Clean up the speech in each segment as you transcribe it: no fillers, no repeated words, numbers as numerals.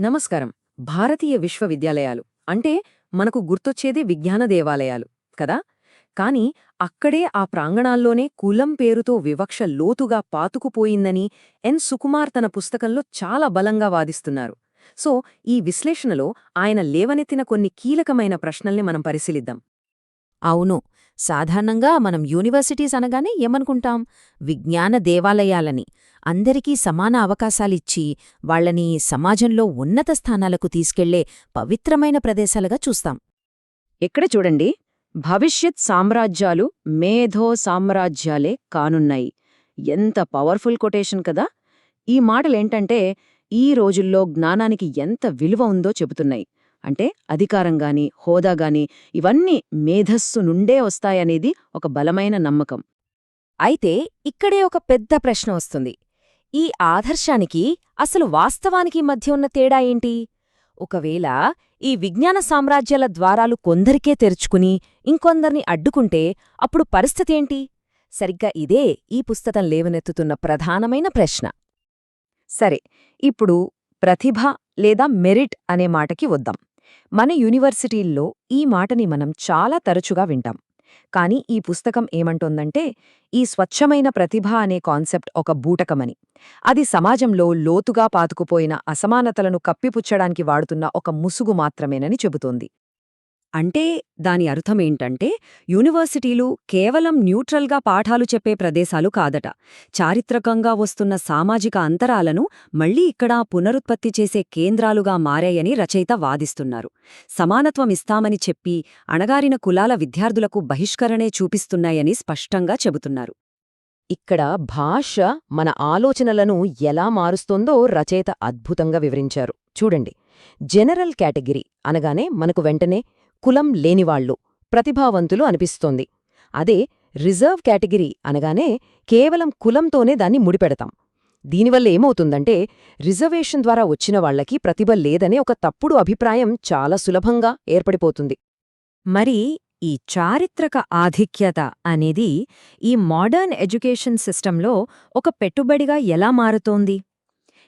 నమస్కారం. భారతీయ విశ్వవిద్యాలయాలు అంటే మనకు గుర్తొచ్చేది విజ్ఞాన దేవాలయాలు కదా. కాని అక్కడే ఆ ప్రాంగణాల్లోనే కులం పేరుతో వివక్ష లోతుగా పాతుకుపోయిందని సుకుమార్ తన పుస్తకంలో చాలా బలంగా వాదిస్తున్నారు. సో ఈ విశ్లేషణలో ఆయన లేవనెత్తిన కొన్ని కీలకమైన ప్రశ్నల్ని మనం పరిశీలిద్దాం. అవును. సాధారణంగా మనం యూనివర్సిటీస్ అనగానే ఏమనుకుంటాం? విజ్ఞాన దేవాలయాలని, అందరికీ సమాన అవకాశాలిచ్చి వాళ్లని సమాజంలో ఉన్నత స్థానాలకు తీసుకెళ్లే పవిత్రమైన ప్రదేశాలుగా చూస్తాం. ఎక్కడ చూడండి, భవిష్యత్ సామ్రాజ్యాలు మేధో సామ్రాజ్యాలే కానున్నాయి. ఎంత పవర్ఫుల్ కొటేషన్ కదా. ఈ మాటలేంటంటే ఈ రోజుల్లో జ్ఞానానికి ఎంత విలువ ఉందో చెబుతున్నాయి. అంటే అధికారంగాని హోదాగాని ఇవన్నీ మేధస్సు నుండే వస్తాయనేది ఒక బలమైన నమ్మకం. అయితే ఇక్కడే ఒక పెద్ద ప్రశ్న వస్తుంది. ఈ ఆదర్శానికి అసలు వాస్తవానికి మధ్య ఉన్న తేడా ఏంటి? ఒకవేళ ఈ విజ్ఞాన సామ్రాజ్యాల ద్వారాలు కొందరికే తెరుచుకుని ఇంకొందరిని అడ్డుకుంటే అప్పుడు పరిస్థితేంటి? సరిగ్గా ఇదే ఈ పుస్తకం లేవనెత్తుతున్న ప్రధానమైన ప్రశ్న. సరే, ఇప్పుడు ప్రతిభ లేదా మెరిట్ అనే మాటకి వద్దాం. మన యూనివర్సిటీల్లో ఈ మాటని మనం చాలా తరచుగా వింటాం. కాని ఈ పుస్తకం ఏమంటోందంటే, ఈ స్వచ్ఛమైన ప్రతిభ అనే కాన్సెప్ట్ ఒక బూటకమని, అది సమాజంలో లోతుగా పాతుకుపోయిన అసమానతలను కప్పిపుచ్చడానికి వాడుతున్న ఒక ముసుగు మాత్రమేనని చెబుతోంది. అంటే దాని అర్థమేంటంటే, యూనివర్సిటీలు కేవలం న్యూట్రల్గా పాఠాలు చెప్పే ప్రదేశాలు కాదట. చారిత్రకంగా వస్తున్న సామాజిక అంతరాలను మళ్లీ ఇక్కడ పునరుత్పత్తి చేసే కేంద్రాలుగా మారాయని రచయిత వాదిస్తున్నారు. సమానత్వం ఇస్తామని చెప్పి అణగారిన కులాల విద్యార్థులకు బహిష్కరణే చూపిస్తున్నాయని స్పష్టంగా చెబుతున్నారు. ఇక్కడ భాష మన ఆలోచనలను ఎలా మారుస్తోందో రచయిత అద్భుతంగా వివరించారు. చూడండి, జనరల్ కేటగిరీ అనగానే మనకు వెంటనే కులం లేనివాళ్లు, ప్రతిభావంతులు అనిపిస్తోంది. అదే రిజర్వ్ కేటగిరీ అనగానే కేవలం కులంతోనే దాన్ని ముడిపెడతాం. దీనివల్ల ఏమవుతుందంటే, రిజర్వేషన్ ద్వారా వచ్చిన వాళ్లకి ప్రతిభ లేదనే ఒక తప్పుడు అభిప్రాయం చాలా సులభంగా ఏర్పడిపోతుంది. మరి ఈ చారిత్రక ఆధిక్యత అనేది ఈ మోడర్న్ ఎడ్యుకేషన్ సిస్టంలో ఒక పెట్టుబడిగా ఎలా మారుతోంది?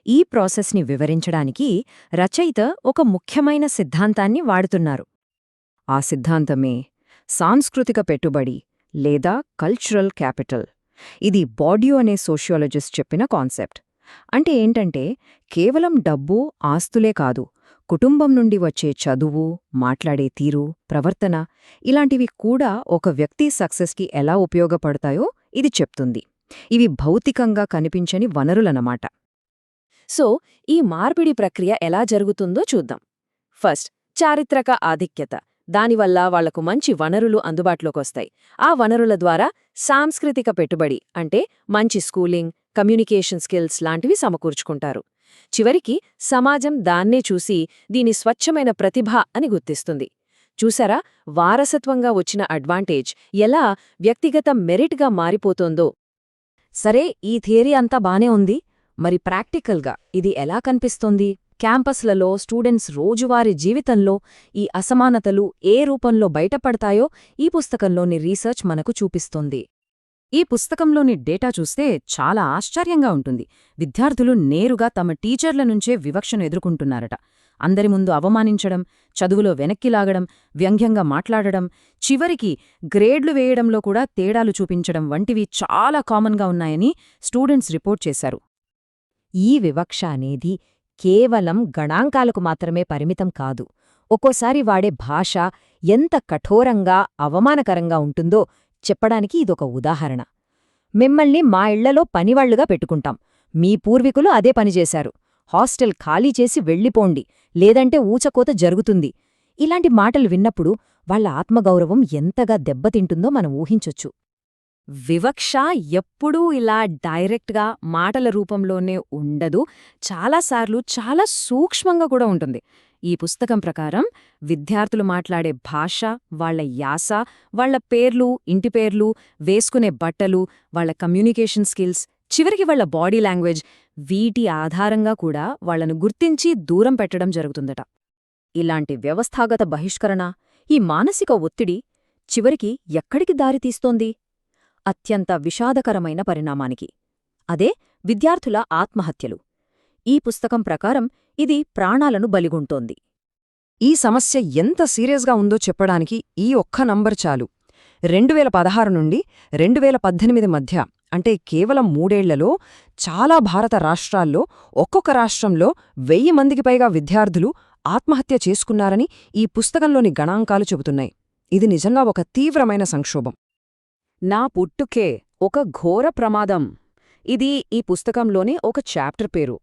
ఈ ప్రాసెస్ని వివరించడానికి రచయిత ఒక ముఖ్యమైన సిద్ధాంతాన్ని వాడుతున్నారు. ఆ సిద్ధాంతమే సాంస్కృతిక పెట్టుబడి లేదా కల్చరల్ క్యాపిటల్. ఇది బాడ్యూ అనే సోషియాలజిస్ట్ చెప్పిన కాన్సెప్ట్. అంటే ఏంటంటే, కేవలం డబ్బు, ఆస్తులే కాదు, కుటుంబం నుండి వచ్చే చదువు, మాట్లాడే తీరు, ప్రవర్తన ఇలాంటివి కూడా ఒక వ్యక్తి సక్సెస్కి ఎలా ఉపయోగపడతాయో ఇది చెప్తుంది. ఇవి భౌతికంగా కనిపించని వనరులన్నమాట. సో ఈ మార్పిడి ప్రక్రియ ఎలా జరుగుతుందో చూద్దాం. ఫస్ట్, చారిత్రక ఆధిక్యత. దానివల్ల వాళ్లకు మంచి వనరులు అందుబాటులోకొస్తాయి. ఆ వనరుల ద్వారా సాంస్కృతిక పెట్టుబడి అంటే మంచి స్కూలింగ్, కమ్యూనికేషన్ స్కిల్స్ లాంటివి సమకూర్చుకుంటారు. చివరికి సమాజం దాన్నే చూసి దీని స్వచ్ఛమైన ప్రతిభ అని గుర్తిస్తుంది. చూసారా, వారసత్వంగా వచ్చిన అడ్వాంటేజ్ ఎలా వ్యక్తిగత మెరిట్గా మారిపోతోందో. సరే, ఈ థియరీ అంతా బానే ఉంది. మరి ప్రాక్టికల్గా ఇది ఎలా కనిపిస్తోంది? క్యాంపస్లలో స్టూడెంట్స్ రోజువారీ జీవితంలో ఈ అసమానతలు ఏ రూపంలో బయటపడతాయో ఈ పుస్తకంలోని రీసెర్చ్ మనకు చూపిస్తోంది. ఈ పుస్తకంలోని డేటా చూస్తే చాలా ఆశ్చర్యంగా ఉంటుంది. విద్యార్థులు నేరుగా తమ టీచర్ల నుంచే వివక్షను ఎదుర్కొంటున్నారట. అందరి ముందు అవమానించడం, చదువులో వెనక్కిలాగడం, వ్యంగ్యంగా మాట్లాడడం, చివరికి గ్రేడ్లు వేయడంలో కూడా తేడాలు చూపించడం వంటివి చాలా కామన్గా ఉన్నాయని స్టూడెంట్స్ రిపోర్ట్ చేశారు. ఈ వివక్ష అనేది కేవలం గణాంకాలకు మాత్రమే పరిమితం కాదు. ఒక్కోసారి వాడే భాష ఎంత కఠోరంగా, అవమానకరంగా ఉంటుందో చెప్పడానికి ఇదొక ఉదాహరణ. మిమ్మల్ని మా ఇళ్లలో పనివాళ్లుగా పెట్టుకుంటాం, మీ పూర్వీకులు అదే పనిచేశారు, హాస్టల్ ఖాళీ చేసి వెళ్ళిపోండి, లేదంటే ఊచకోత జరుగుతుంది. ఇలాంటి మాటలు విన్నప్పుడు వాళ్ల ఆత్మగౌరవం ఎంతగా దెబ్బతింటుందో మనం ఊహించొచ్చు. వివక్ష ఎప్పుడూ ఇలా డైరెక్ట్గా మాటల రూపంలోనే ఉండదు. చాలాసార్లు చాలా సూక్ష్మంగా కూడా ఉంటుంది. ఈ పుస్తకం ప్రకారం విద్యార్థులు మాట్లాడే భాష, వాళ్ల యాస, వాళ్ల పేర్లు, ఇంటి పేర్లు, వేసుకునే బట్టలు, వాళ్ల కమ్యూనికేషన్ స్కిల్స్, చివరికి వాళ్ల బాడీ లాంగ్వేజ్, వీటి ఆధారంగా కూడా వాళ్లను గుర్తించి దూరం పెట్టడం జరుగుతుందట. ఇలాంటి వ్యవస్థాగత బహిష్కరణ, ఈ మానసిక ఒత్తిడి చివరికి ఎక్కడికి దారితీస్తోంది? అత్యంత విషాదకరమైన పరిణామానికి. అదే విద్యార్థుల ఆత్మహత్యలు. ఈ పుస్తకం ప్రకారం ఇది ప్రాణాలను బలిగొంటోంది. ఈ సమస్య ఎంత సీరియస్గా ఉందో చెప్పడానికి ఈ ఒక్క నంబర్ చాలు. 2016 నుండి 2018 మధ్య, అంటే కేవలం 3 ఏళ్లలో చాలా భారత రాష్ట్రాల్లో ఒక్కొక్క రాష్ట్రంలో 1000 మందికి పైగా విద్యార్థులు ఆత్మహత్య చేసుకున్నారని ఈ పుస్తకంలోని గణాంకాలు చెబుతున్నాయి. ఇది నిజంగా ఒక తీవ్రమైన సంక్షోభం. నా పుట్టుకే ఒక ఘోర ప్రమాదం. ఇది ఈ పుస్తకంలోని ఒక చాప్టర్ పేరు.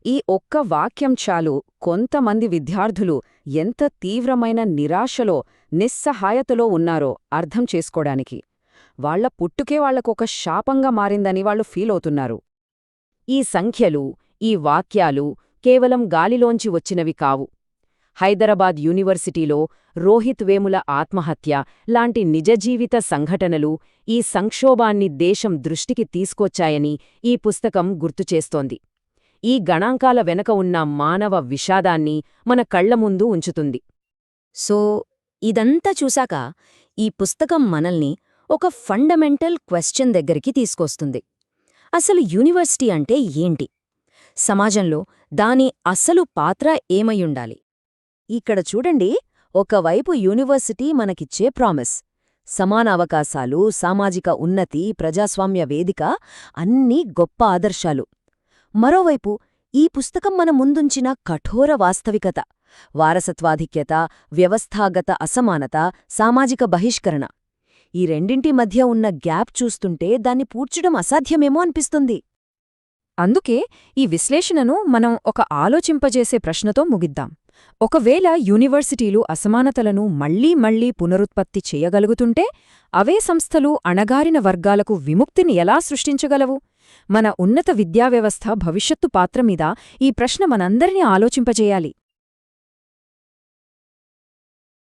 ఈ ఒక్క వాక్యం చాలు కొంతమంది విద్యార్థులు ఎంత తీవ్రమైన నిరాశలో, నిస్సహాయతలో ఉన్నారో అర్థం చేసుకోడానికి. వాళ్ల పుట్టుకే వాళ్లకొక శాపంగా మారిందని వాళ్ళు ఫీలవుతున్నారు. ఈ సంఖ్యలు, ఈ వాక్యాలు కేవలం గాలిలోంచి వచ్చినవి కావు. హైదరాబాద్ యూనివర్సిటీలో రోహిత్ వేముల ఆత్మహత్య లాంటి నిజజీవిత సంఘటనలు ఈ సంక్షోభాన్ని దేశం దృష్టికి తీసుకొచ్చాయని ఈ పుస్తకం గుర్తుచేస్తోంది. ఈ గణాంకాల వెనక ఉన్న మానవ విషాదాన్ని మన కళ్ల ముందు ఉంచుతుంది. సో ఇదంతా చూశాక ఈ పుస్తకం మనల్ని ఒక ఫండమెంటల్ క్వెశ్చన్ దగ్గరికి తీసుకొస్తుంది. అసలు యూనివర్సిటీ అంటే ఏంటి? సమాజంలో దాని అసలు పాత్ర ఏమయ్యుండాలి? ఇక్కడ చూడండి, ఒకవైపు యూనివర్సిటీ మనకిచ్చే ప్రామిస్, సమాన అవకాశాలు, సామాజిక ఉన్నతి, ప్రజాస్వామ్య వేదిక, అన్నీ గొప్ప ఆదర్శాలు. మరోవైపు ఈ పుస్తకం మన ముందుంచిన కఠోర వాస్తవికత, వారసత్వాధిక్యత, వ్యవస్థాగత అసమానత, సామాజిక బహిష్కరణ. ఈ రెండింటి మధ్య ఉన్న గ్యాప్ చూస్తుంటే దాన్ని పూడ్చడం అసాధ్యమేమో అనిపిస్తుంది. అందుకే ఈ విశ్లేషణను మనం ఒక ఆలోచింపజేసే ప్రశ్నతో ముగిద్దాం. ఒకవేళ యూనివర్సిటీలు అసమానతలను మళ్లీ మళ్లీ పునరుత్పత్తి చేయగలుగుతుంటే, అవే సంస్థలు అణగారిన వర్గాలకు విముక్తిని ఎలా సృష్టించగలవు? మన ఉన్నత విద్యావ్యవస్థ భవిష్యత్తు పాత్రమీద ఈ ప్రశ్న మనందరినీ ఆలోచింపజేయాలి.